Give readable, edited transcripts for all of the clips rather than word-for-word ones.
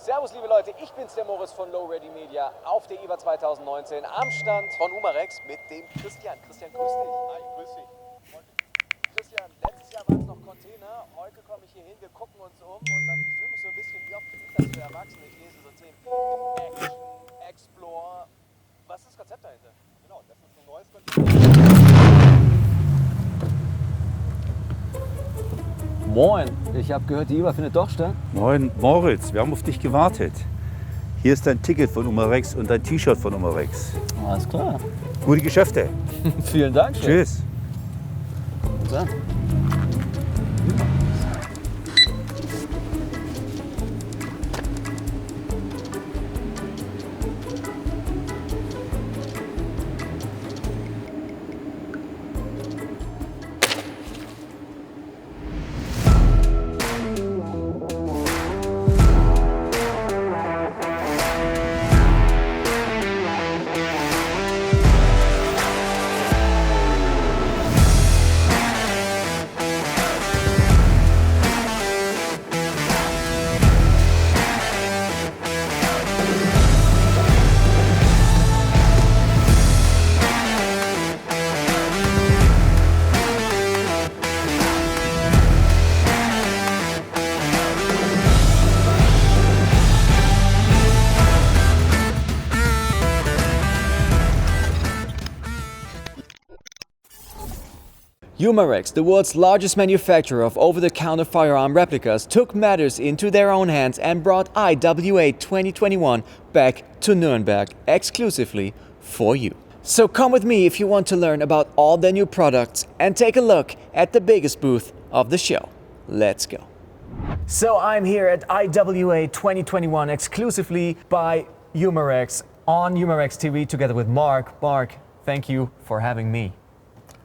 Servus liebe Leute, ich bin's, der Moritz von Low Ready Media auf der IWA 2019 am Stand von UMAREX mit dem Christian. Christian, grüß dich. Hi, grüß dich. Christian, letztes Jahr waren es noch Container, heute komme ich hier hin, wir gucken uns um und ich fühle mich so ein bisschen wie auf Kritas für Erwachsene. Ich lese so Themen Action, Explore. Was ist das Konzept dahinter? Genau, das ist ein neues Konzept. Moin, ich habe gehört, die IWA findet doch statt. Moin Moritz, wir haben auf dich gewartet. Hier ist dein Ticket von UMAREX und dein T-Shirt von UMAREX. Alles klar. Gute Geschäfte. Vielen Dank. Chef. Tschüss. Und dann. UMAREX, the world's largest manufacturer of over-the-counter firearm replicas, took matters into their own hands and brought IWA 2021 back to Nuremberg exclusively for you. So come with me if you want to learn about all their new products and take a look at the biggest booth of the show. Let's go. So I'm here at IWA 2021 exclusively by UMAREX on UMAREX TV together with Mark. Mark, thank you for having me.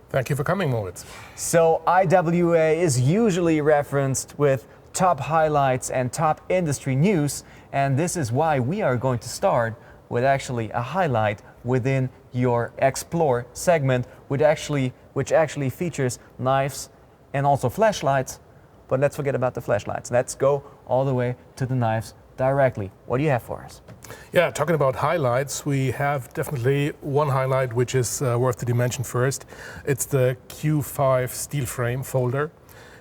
Thank you for coming, Moritz. So IWA is usually referenced with top highlights and top industry news, and this is why we are going to start with actually a highlight within your Explore segment, which actually features knives and also flashlights. But let's forget about the flashlights. Let's go all the way to the knives directly. What do you have for us? Yeah, talking about highlights, we have definitely one highlight which is worth to mention first. It's the Q5 steel frame folder.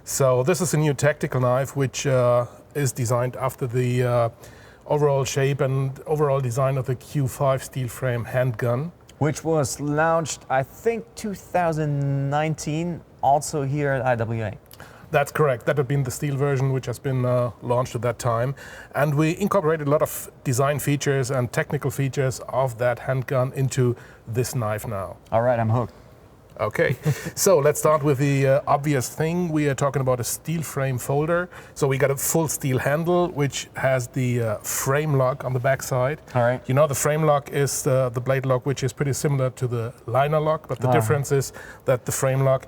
So this is a new tactical knife which is designed after the overall shape and overall design of the Q5 steel frame handgun. Which was launched, I think, 2019, also here at IWA. That's correct. That had been the steel version which has been launched at that time. And we incorporated a lot of design features and technical features of that handgun into this knife now. All right, I'm hooked. Okay, so let's start with the obvious thing. We are talking about a steel frame folder. So we got a full steel handle which has the frame lock on the back side. All right. You know, the frame lock is the blade lock which is pretty similar to the liner lock, but the difference is that the frame lock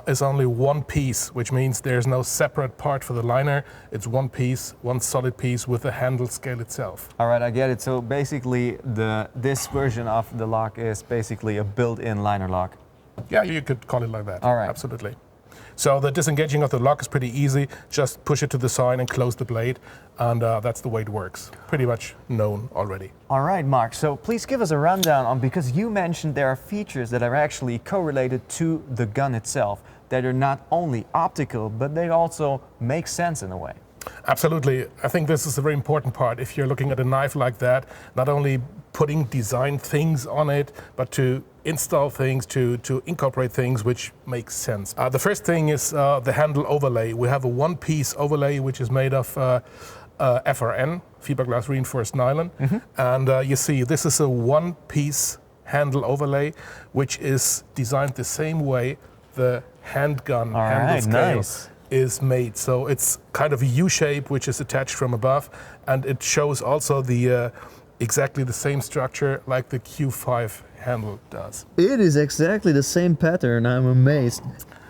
is only one piece, which means there's no separate part for the liner. It's one piece, one solid piece with the handle scale itself. All right, I get it. So basically, this version of the lock is basically a built-in liner lock. Yeah, you could call it like that. All right. Absolutely. So the disengaging of the lock is pretty easy. Just push it to the side and close the blade, and that's the way it works. Pretty much known already. All right, Mark. So please give us a rundown on, because you mentioned there are features that are actually correlated to the gun itself, that are not only optical, but they also make sense in a way. Absolutely. I think this is a very important part. If you're looking at a knife like that, not only putting design things on it, but to install things, to incorporate things which make sense. The first thing is the handle overlay. We have a one-piece overlay which is made of FRN, fiberglass reinforced nylon. Mm-hmm. And you see this is a one-piece handle overlay which is designed the same way the handgun handle scale is made. So it's kind of a U shape which is attached from above, and it shows also the exactly the same structure like the Q5 handle does. It is exactly the same pattern. I'm amazed.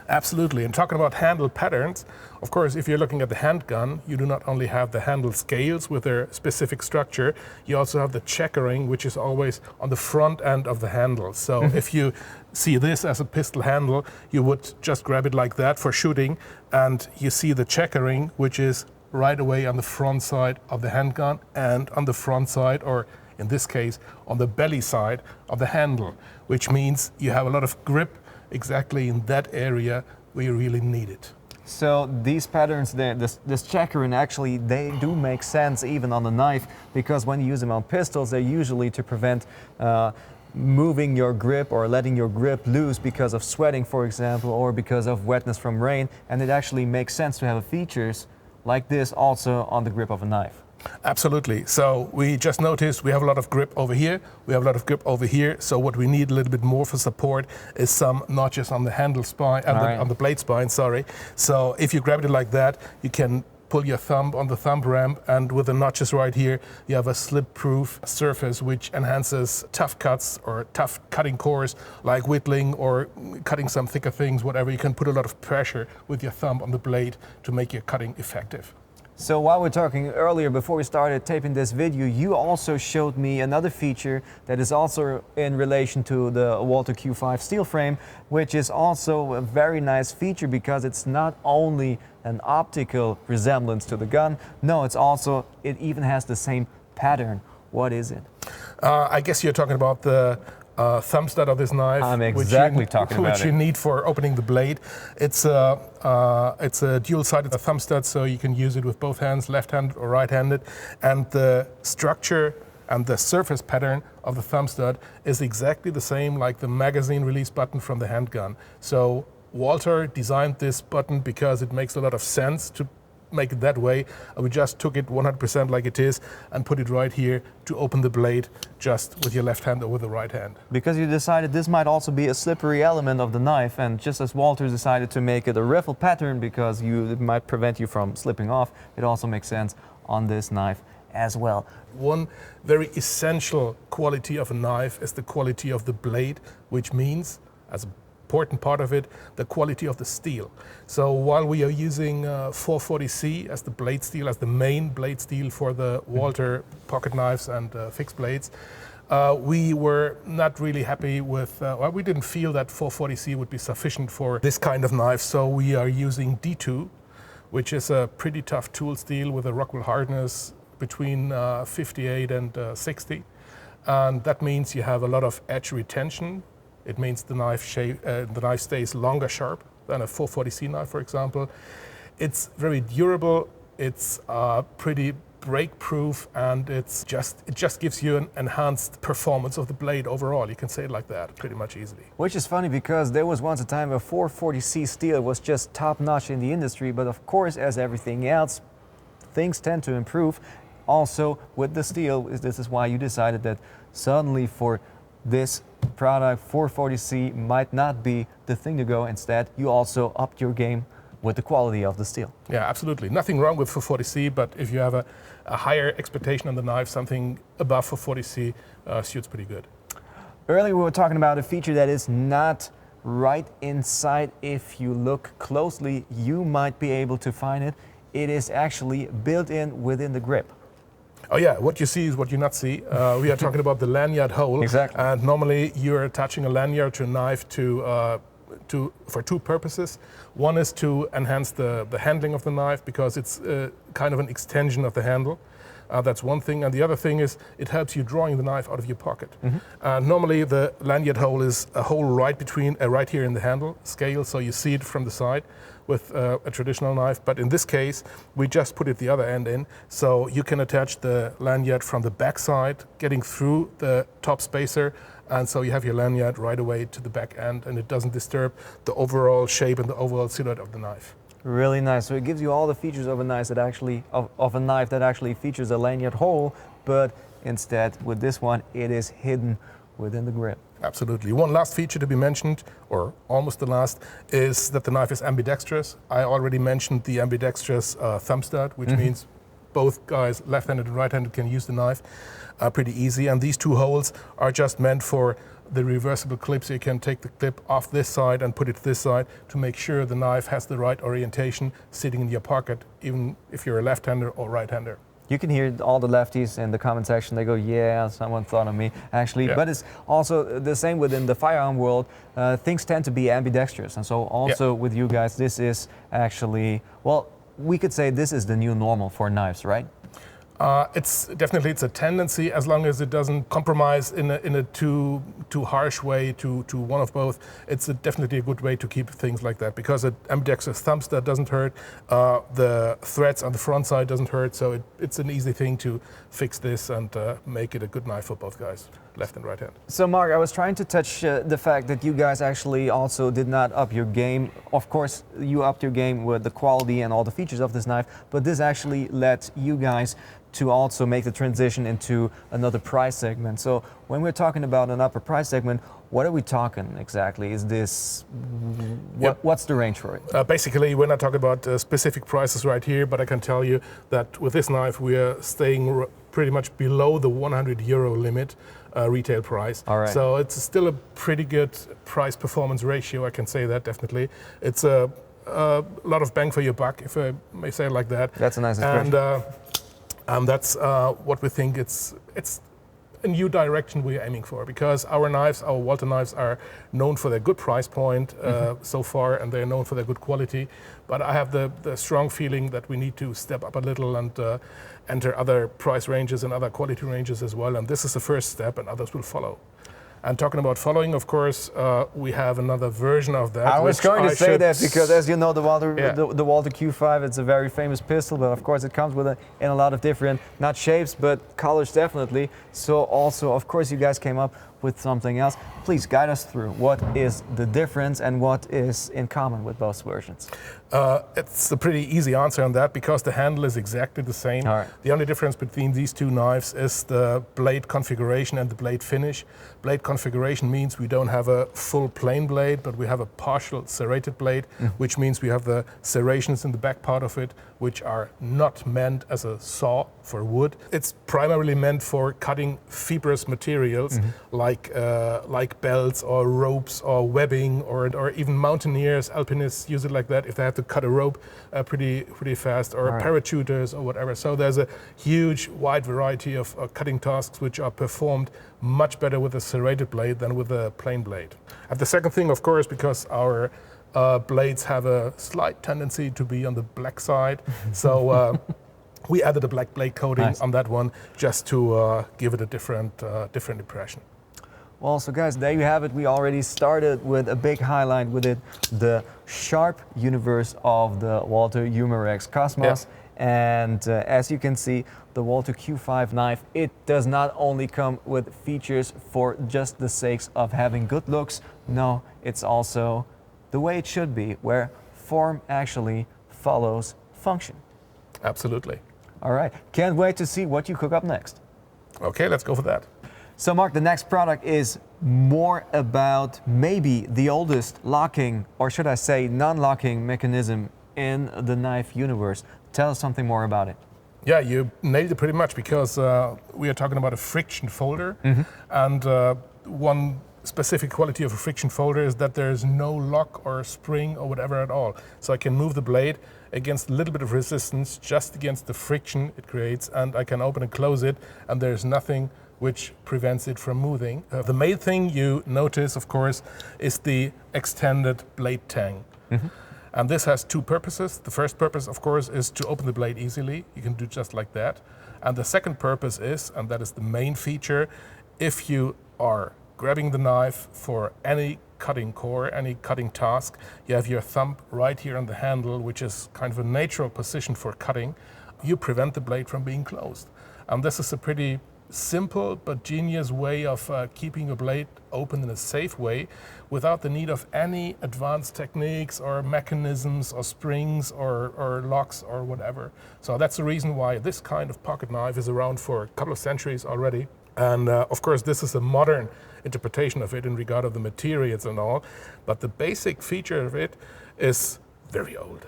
Absolutely. And talking about handle patterns, of course, if you're looking at the handgun, you do not only have the handle scales with their specific structure, you also have the checkering, which is always on the front end of the handle. So if you see this as a pistol handle, you would just grab it like that for shooting, and you see the checkering, which is right away on the front side of the handgun and on the front side, or in this case, on the belly side of the handle, which means you have a lot of grip exactly in that area where you really need it. So these patterns, this checkering, actually, they do make sense even on the knife, because when you use them on pistols, they're usually to prevent moving your grip or letting your grip loose because of sweating, for example, or because of wetness from rain. And it actually makes sense to have features like this also on the grip of a knife. Absolutely. So we just noticed we have a lot of grip over here, we have a lot of grip over here. So what we need a little bit more for support is some notches on the handle spine, on the blade spine, sorry. So if you grab it like that, you can pull your thumb on the thumb ramp, and with the notches right here, you have a slip-proof surface which enhances tough cuts or tough cutting cores like whittling or cutting some thicker things, whatever. You can put a lot of pressure with your thumb on the blade to make your cutting effective. So while we're talking earlier, before we started taping this video, you also showed me another feature that is also in relation to the Walther Q5 steel frame, which is also a very nice feature because it's not only an optical resemblance to the gun, no, it even has the same pattern. What is it? I guess you're talking about the thumb stud of this knife. I'm exactly talking about which you need for opening the blade. It's a dual-sided thumb stud, so you can use it with both hands, left-handed or right-handed. And the structure and the surface pattern of the thumb stud is exactly the same like the magazine release button from the handgun. So Walther designed this button because it makes a lot of sense to make it that way. We just took it 100% like it is and put it right here to open the blade just with your left hand or with the right hand. Because you decided this might also be a slippery element of the knife, and just as Walther decided to make it a riffle pattern because it might prevent you from slipping off, it also makes sense on this knife as well. One very essential quality of a knife is the quality of the blade, which means, as a important part of it, the quality of the steel. So while we are using 440C as the blade steel, as the main blade steel for the Walther pocket knives and fixed blades, we were not really happy with, we didn't feel that 440C would be sufficient for this kind of knife, so we are using D2, which is a pretty tough tool steel with a Rockwell hardness between 58 and 60. And that means you have a lot of edge retention. It means the knife stays longer sharp than a 440C knife, for example. It's very durable, it's pretty break-proof, and it just gives you an enhanced performance of the blade overall. You can say it like that pretty much easily. Which is funny because there was once a time where 440C steel was just top-notch in the industry, but of course, as everything else, things tend to improve. Also, with the steel, this is why you decided that suddenly for this product, 440C might not be the thing to go. Instead, you also upped your game with the quality of the steel. Yeah, absolutely. Nothing wrong with 440C, but if you have a higher expectation on the knife, something above 440C shoots pretty good. Earlier we were talking about a feature that is not right inside. If you look closely, you might be able to find it. It is actually built in within the grip. Oh yeah, what you see is what you not see. We are talking about the lanyard hole. Exactly. And normally you're attaching a lanyard to a knife for two purposes. One is to enhance the handling of the knife because it's kind of an extension of the handle. That's one thing. And the other thing is it helps you drawing the knife out of your pocket. Mm-hmm. Normally the lanyard hole is a hole right here in the handle scale, so you see it from the side with a traditional knife, but in this case we just put it the other end in, so you can attach the lanyard from the back side, getting through the top spacer, and so you have your lanyard right away to the back end, and it doesn't disturb the overall shape and the overall silhouette of the knife. Really nice. So it gives you all the features of a knife that actually features a lanyard hole, but instead with this one it is hidden within the grip. Absolutely. One last feature to be mentioned, or almost the last, is that the knife is ambidextrous. I already mentioned the ambidextrous thumb stud, which means both guys, left-handed and right-handed, can use the knife pretty easy. And these two holes are just meant for the reversible clip, so you can take the clip off this side and put it to this side to make sure the knife has the right orientation sitting in your pocket, even if you're a left-hander or right-hander. You can hear all the lefties in the comment section. They go, yeah, someone thought of me, actually. Yeah. But it's also the same within the firearm world. Things tend to be ambidextrous. And so also with you guys, this is actually, well, we could say this is the new normal for knives, right? It's a tendency, as long as it doesn't compromise in a too harsh way to one of both. It's definitely a good way to keep things like that, because it ambidextrous thumps, that doesn't hurt. The threads on the front side doesn't hurt, so it's an easy thing to fix this and make it a good knife for both guys, left and right hand. So Mark, I was trying to touch the fact that you guys actually also did not up your game. Of course, you upped your game with the quality and all the features of this knife, but this actually led you guys to also make the transition into another price segment. So when we're talking about an upper price segment, what are we talking exactly? Is this, what's the range for it? Basically, we're not talking about specific prices right here, but I can tell you that with this knife, we are staying pretty much below the €100 limit retail price. All right. So it's still a pretty good price-performance ratio, I can say that definitely. It's a lot of bang for your buck, if I may say it like that. That's a nice expression. And that's what we think it's a new direction we're aiming for, because our knives, our Walther knives, are known for their good price point so far, and they're known for their good quality. But I have the strong feeling that we need to step up a little and enter other price ranges and other quality ranges as well. And this is the first step, and others will follow. And talking about following, of course, we have another version of that. I was going to say that because, as you know, the Walther, Yeah. the Walther Q5, it's a very famous pistol, but of course it comes with in a lot of different, not shapes, but colors definitely. So also, of course, you guys came up with something else. Please guide us through what is the difference and what is in common with both versions. It's a pretty easy answer on that, because the handle is exactly the same. All right. The only difference between these two knives is the blade configuration and the blade finish. Blade configuration means we don't have a full plain blade, but we have a partial serrated blade, which means we have the serrations in the back part of it, which are not meant as a saw for wood. It's primarily meant for cutting fibrous materials like belts or ropes or webbing, or even mountaineers, alpinists use it like that if they have to cut a rope pretty fast, or Right. parachuters or whatever. So there's a huge wide variety of cutting tasks which are performed much better with a serrated blade than with a plain blade. And the second thing, of course, because our blades have a slight tendency to be on the black side, so we added a black blade coating Nice. on that one just to give it a different impression. Well, so guys, there you have it. We already started with a big highlight with it, the sharp universe of the Walther UMAREX Cosmos. And as you can see, the Walther Q5 knife, it does not only come with features for just the sakes of having good looks. No, it's also the way it should be, where form actually follows function. Absolutely. All right, can't wait to see what you cook up next. Okay, let's go for that. So Mark, the next product is more about maybe the oldest locking, or should I say non-locking mechanism in the knife universe. Tell us something more about it. Yeah, you nailed it pretty much, because we are talking about a friction folder. And one specific quality of a friction folder is that there is no lock or spring or whatever at all. So I can move the blade against a little bit of resistance, just against the friction it creates, and I can open and close it, and there's nothing which prevents it from moving. The main thing you notice, of course, is the extended blade tang. And this has two purposes. The first purpose, of course, is to open the blade easily. You can do just like that. And the second purpose is, and that is the main feature, if you are grabbing the knife for any cutting core, any cutting task, you have your thumb right here on the handle, which is kind of a natural position for cutting. You prevent the blade from being closed. And this is a pretty simple but genius way of keeping a blade open in a safe way without the need of any advanced techniques or mechanisms or springs or locks or whatever. So that's the reason why this kind of pocket knife is around for a couple of centuries already. And of course, this is a modern interpretation of it in regard of the materials and all, but the basic feature of it is very old.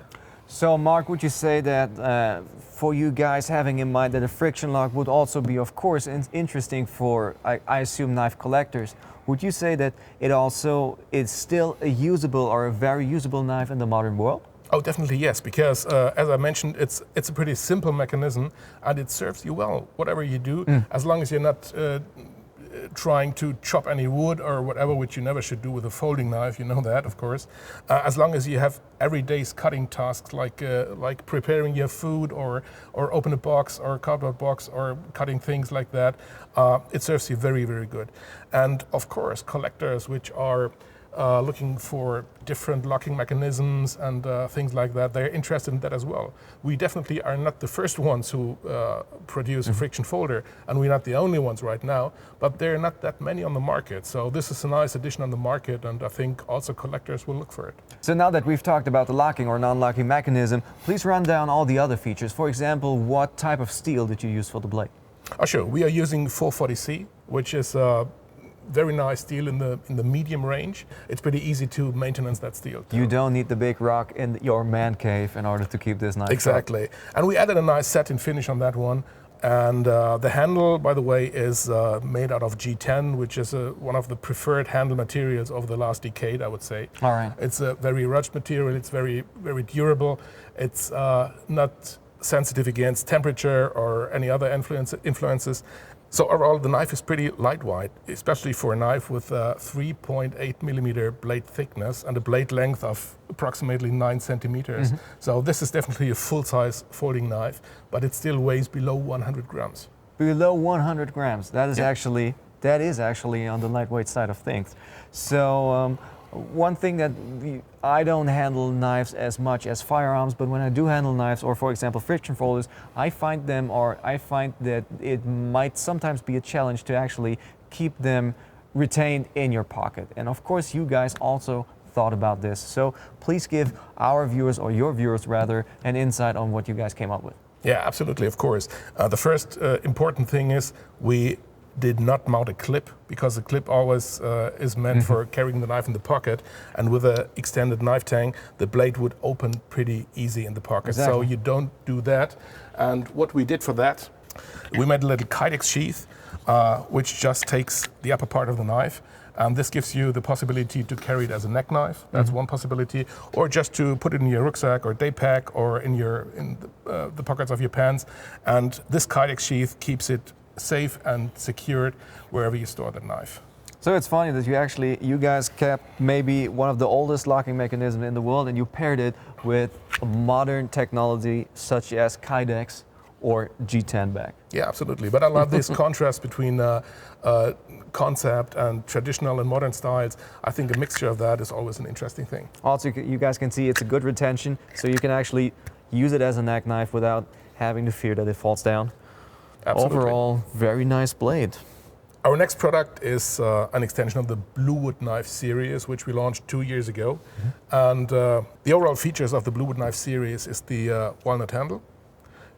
So Mark, would you say that for you guys having in mind that a friction lock would also be, of course, interesting for, I assume, knife collectors, would you say that it also is still a usable or a very usable knife in the modern world? Oh, definitely yes, because as I mentioned, it's a pretty simple mechanism and it serves you well, whatever you do, as long as you're not trying to chop any wood or whatever, which you never should do with a folding knife, you know that, of course. As long as you have everyday's cutting tasks like preparing your food or open a box or a cardboard box or cutting things like that, it serves you very, very good. And of course, collectors which are looking for different locking mechanisms and things like that, they're interested in that as well. We definitely are not the first ones who produce a friction folder, and we're not the only ones right now, but there are not that many on the market. So this is a nice addition on the market, and I think also collectors will look for it. So now that we've talked about the locking or non-locking mechanism, please run down all the other features. For example, what type of steel did you use for the blade? Oh, sure. We are using 440C, which is very nice steel in the medium range. It's pretty easy to maintenance that steel too. You don't need the big rock in your man cave in order to keep this knife exactly sharp. And we added a nice satin finish on that one. And the handle, by the way, is made out of G10, which is one of the preferred handle materials over the last decade, I would say. All right. It's a very rugged material. It's very, very durable. It's not sensitive against temperature or any other influences. So overall, the knife is pretty lightweight, especially for a knife with a 3.8 millimeter blade thickness and a blade length of approximately 9 centimeters. So this is definitely a full-size folding knife, but it still weighs below 100 grams. Below 100 grams. That is Yeah. that is actually on the lightweight side of things. So one thing that I don't handle knives as much as firearms, but when I do handle knives, or for example friction folders, I find that it might sometimes be a challenge to actually keep them retained in your pocket. And of course you guys also thought about this. So please give our viewers, or your viewers rather, an insight on what you guys came up with. Yeah, absolutely, of course. The first important thing is we did not mount a clip, because the clip always is meant for carrying the knife in the pocket, and with an extended knife tang the blade would open pretty easy in the pocket. Exactly. So you don't do that. And what we did for that, we made a little kydex sheath which just takes the upper part of the knife, and this gives you the possibility to carry it as a neck knife. That's one possibility, or just to put it in your rucksack or day pack or in the pockets of your pants. And this kydex sheath keeps it safe and secured wherever you store the knife. So it's funny that you guys kept maybe one of the oldest locking mechanisms in the world, and you paired it with modern technology such as kydex or G10 back. Yeah, absolutely. But I love this contrast between concept and traditional and modern styles. I think a mixture of that is always an interesting thing. Also, you guys can see it's a good retention, so you can actually use it as a neck knife without having to fear that it falls down. Absolutely. Overall, very nice blade. Our next product is an extension of the Bluewood knife series, which we launched 2 years ago. And the overall features of the Bluewood knife series is the walnut handle,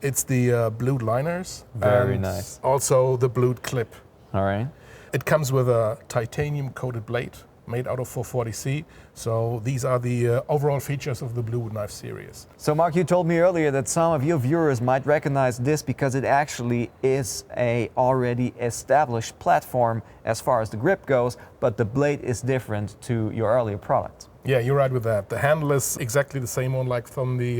it's the blued liners, Very and nice. also the blued clip. All right. It comes with a titanium coated blade made out of 440C. So these are the overall features of the Bluewood knife series. So Mark, you told me earlier that some of your viewers might recognize this because it actually is a already established platform as far as the grip goes, but the blade is different to your earlier product. Yeah, you're right with that. The handle is exactly the same one like from the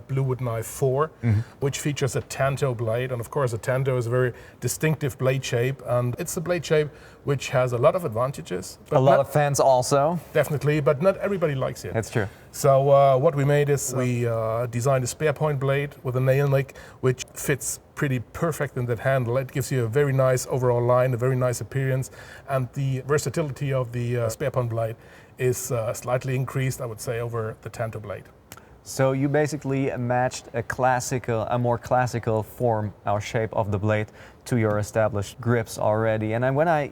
Bluewood Knife 4, which features a tanto blade. And of course, a tanto is a very distinctive blade shape. And it's a blade shape which has a lot of advantages. But A lot of fans also. Definitely, but not everybody likes it. That's true. So what we made is we designed a spare point blade with a nail nick, which fits pretty perfect in that handle. It gives you a very nice overall line, a very nice appearance. And the versatility of the spare point blade is slightly increased, I would say, over the tanto blade. So you basically matched a more classical form or shape of the blade to your established grips already. And when I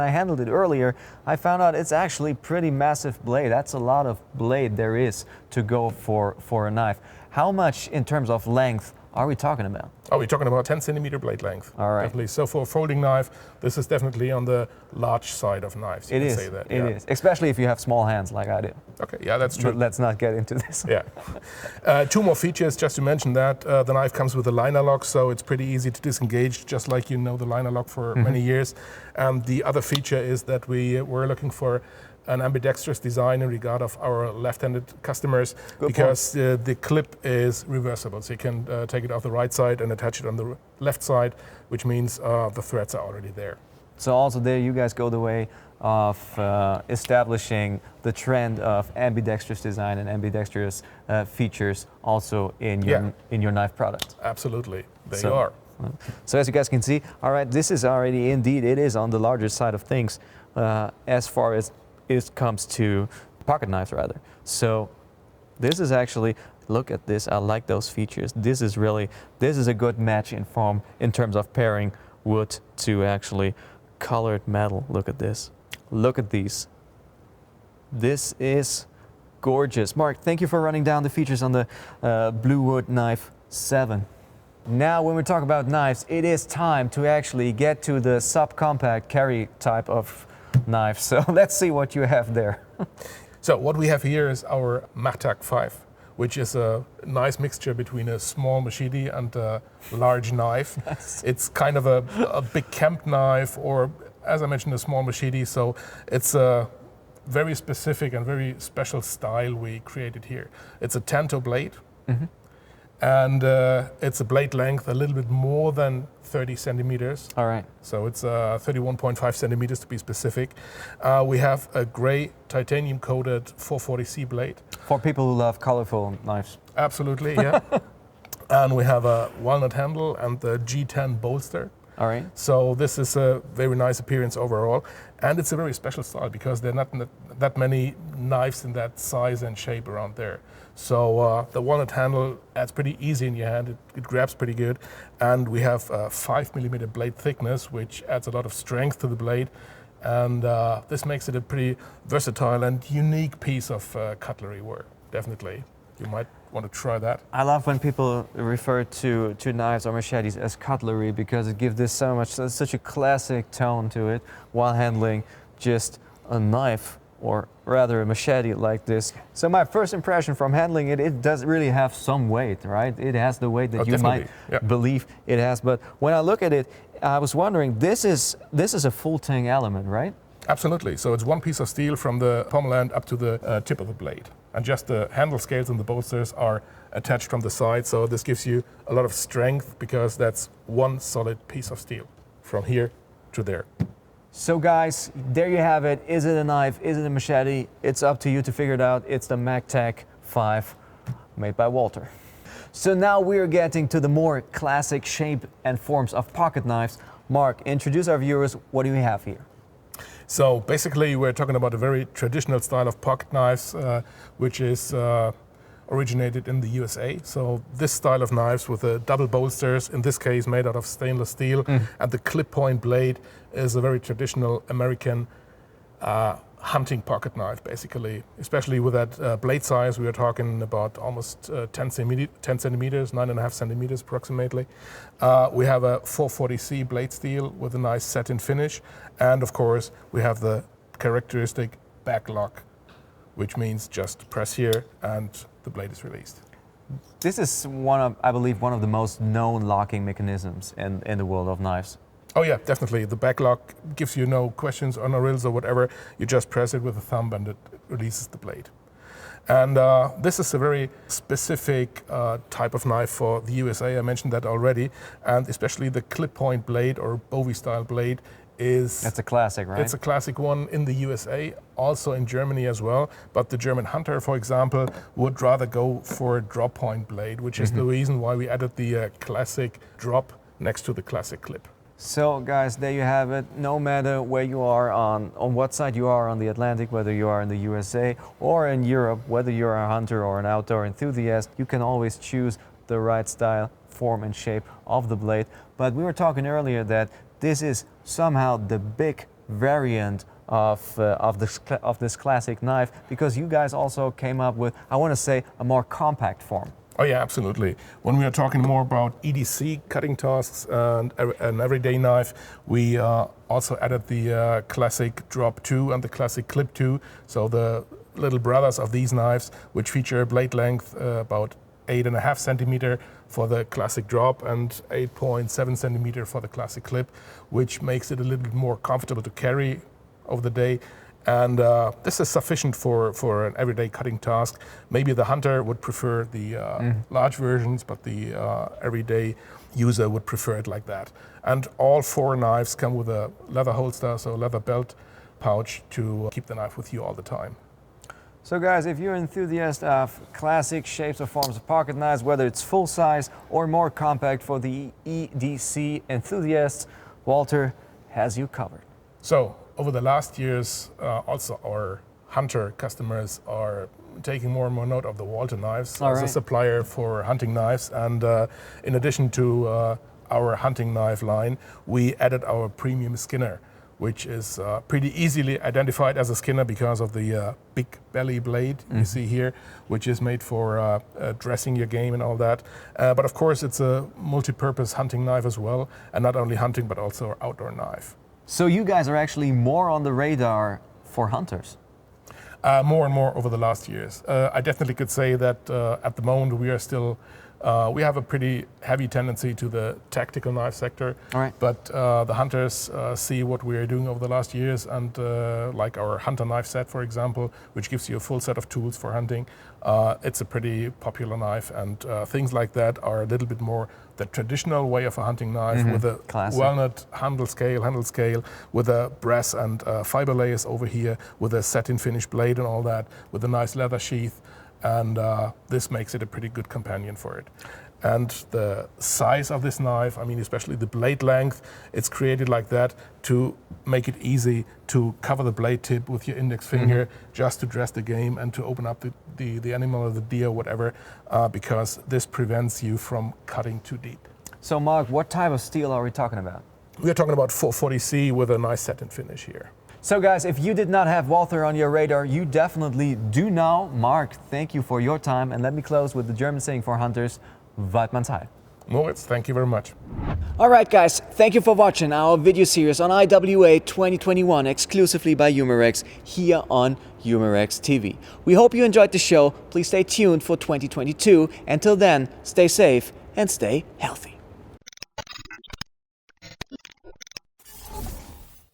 handled it earlier, I found out it's actually pretty massive blade. That's a lot of blade there is to go for a knife. How much in terms of length are we talking about? Oh, we're talking about 10 centimeter blade length. All right. Definitely. So for a folding knife, this is definitely on the large side of knives. You It can is. say that. It is, especially if you have small hands like I do. Okay, yeah, that's true. But let's not get into this. Yeah. Two more features, just to mention that. The knife comes with a liner lock, so it's pretty easy to disengage, just like you know the liner lock for many years. And the other feature is that we were looking for an ambidextrous design in regard of our left-handed customers, because the clip is reversible. So you can take it off the right side and attach it on the left side, which means the threads are already there. So also there you guys go the way of establishing the trend of ambidextrous design and ambidextrous features also in your knife product. Absolutely, they are. So as you guys can see, all right, this is already indeed, it is on the larger side of things as far as it comes to pocket knives rather. So this is actually, look at this, I like those features. This is a good match in form in terms of pairing wood to actually colored metal. Look at this. Look at these. This is gorgeous. Mark, thank you for running down the features on the Bluewood Knife 7. Now when we talk about knives, it is time to actually get to the subcompact carry type of knife. So let's see what you have there. So what we have here is our MACHTAC 5, which is a nice mixture between a small machete and a large knife. Nice. It's kind of a big camp knife, or as I mentioned, a small machete. So it's a very specific and very special style we created here. It's a tanto blade. And it's a blade length a little bit more than 30 centimeters. All right. So it's 31.5 centimeters to be specific. We have a gray titanium coated 440C blade. For people who love colorful knives. Absolutely, yeah. And we have a walnut handle and the G10 bolster. All right. So this is a very nice appearance overall. And it's a very special style because there are not that many knives in that size and shape around there. So the walnut handle adds pretty easy in your hand. It grabs pretty good. And we have 5mm blade thickness, which adds a lot of strength to the blade. And this makes it a pretty versatile and unique piece of cutlery work, definitely. You might want to try that. I love when people refer to knives or machetes as cutlery because it gives this such a classic tone to it while handling just a knife or rather a machete like this. So my first impression from handling it, it does really have some weight, right? It has the weight that you might believe it has. But when I look at it, I was wondering, this is a full tang element, right? Absolutely. So it's one piece of steel from the pommel end up to the tip of the blade. And just the handle scales and the bolsters are attached from the side. So this gives you a lot of strength because that's one solid piece of steel from here to there. So guys, there you have it. Is it a knife? Is it a machete? It's up to you to figure it out. It's the MACHTAC 5 made by Walther. So now we're getting to the more classic shape and forms of pocket knives. Mark, introduce our viewers. What do we have here? So basically we're talking about a very traditional style of pocket knives, which is originated in the USA. So this style of knives with the double bolsters, in this case made out of stainless steel, and the clip point blade is a very traditional American hunting pocket knife, basically. Especially with that blade size, we are talking about almost 10 centimeters, 9.5 centimeters approximately. We have a 440C blade steel with a nice satin finish, and of course we have the characteristic back lock, which means just press here and the blade is released. This is I believe, one of the most known locking mechanisms in the world of knives. Oh yeah, definitely. The back lock gives you no questions or no riddles or whatever. You just press it with a thumb and it releases the blade. And this is a very specific type of knife for the USA. I mentioned that already. And especially the clip point blade or Bowie style blade is... That's a classic, right? It's a classic one in the USA, also in Germany as well. But the German hunter, for example, would rather go for a drop point blade, which is the reason why we added the classic drop next to the classic clip. So guys, there you have it. No matter where you are on what side you are on the Atlantic, whether you are in the USA or in Europe, whether you're a hunter or an outdoor enthusiast, you can always choose the right style, form and shape of the blade. But we were talking earlier that this is somehow the big variant of this classic knife, because you guys also came up with, I want to say, a more compact form. Oh yeah, absolutely. When we are talking more about EDC cutting tasks and an everyday knife, we also added the classic drop 2 and the classic clip 2. So the little brothers of these knives, which feature a blade length about 8.5 centimeter for the classic drop and 8.7 centimeter for the classic clip, which makes it a little bit more comfortable to carry over the day. And this is sufficient for an everyday cutting task. Maybe the hunter would prefer the large versions, but the everyday user would prefer it like that. And all 4 knives come with a leather holster, so a leather belt pouch to keep the knife with you all the time. So guys, if you're an enthusiast of classic shapes or forms of pocket knives, whether it's full size or more compact for the EDC enthusiasts, Walther has you covered. So over the last years, also our hunter customers are taking more and more note of the Walther knives as a supplier for hunting knives. And in addition to our hunting knife line, we added our premium skinner, which is pretty easily identified as a skinner because of the big belly blade you see here, which is made for dressing your game and all that. But of course, it's a multi-purpose hunting knife as well, and not only hunting, but also an outdoor knife. So you guys are actually more on the radar for hunters? More and more over the last years. I definitely could say that at the moment we are still we have a pretty heavy tendency to the tactical knife sector, but the hunters see what we are doing over the last years, and like our hunter knife set, for example, which gives you a full set of tools for hunting. It's a pretty popular knife, and things like that are a little bit more the traditional way of a hunting knife, with a walnut handle scale, with a brass and fiber layers over here, with a satin finish blade and all that, with a nice leather sheath. And this makes it a pretty good companion for it. And the size of this knife, I mean, especially the blade length, it's created like that to make it easy to cover the blade tip with your index finger, just to dress the game and to open up the animal or the deer, whatever, because this prevents you from cutting too deep. So Mark, what type of steel are we talking about? We're talking about 440C with a nice satin finish here. So guys, if you did not have Walther on your radar, you definitely do now. Mark, thank you for your time, and let me close with the German saying for hunters, weit man's Heil. Moritz, thank you very much. Alright guys, thank you for watching our video series on IWA 2021 exclusively by UMAREX here on UMAREX TV. We hope you enjoyed the show. Please stay tuned for 2022. Until then, stay safe and stay healthy.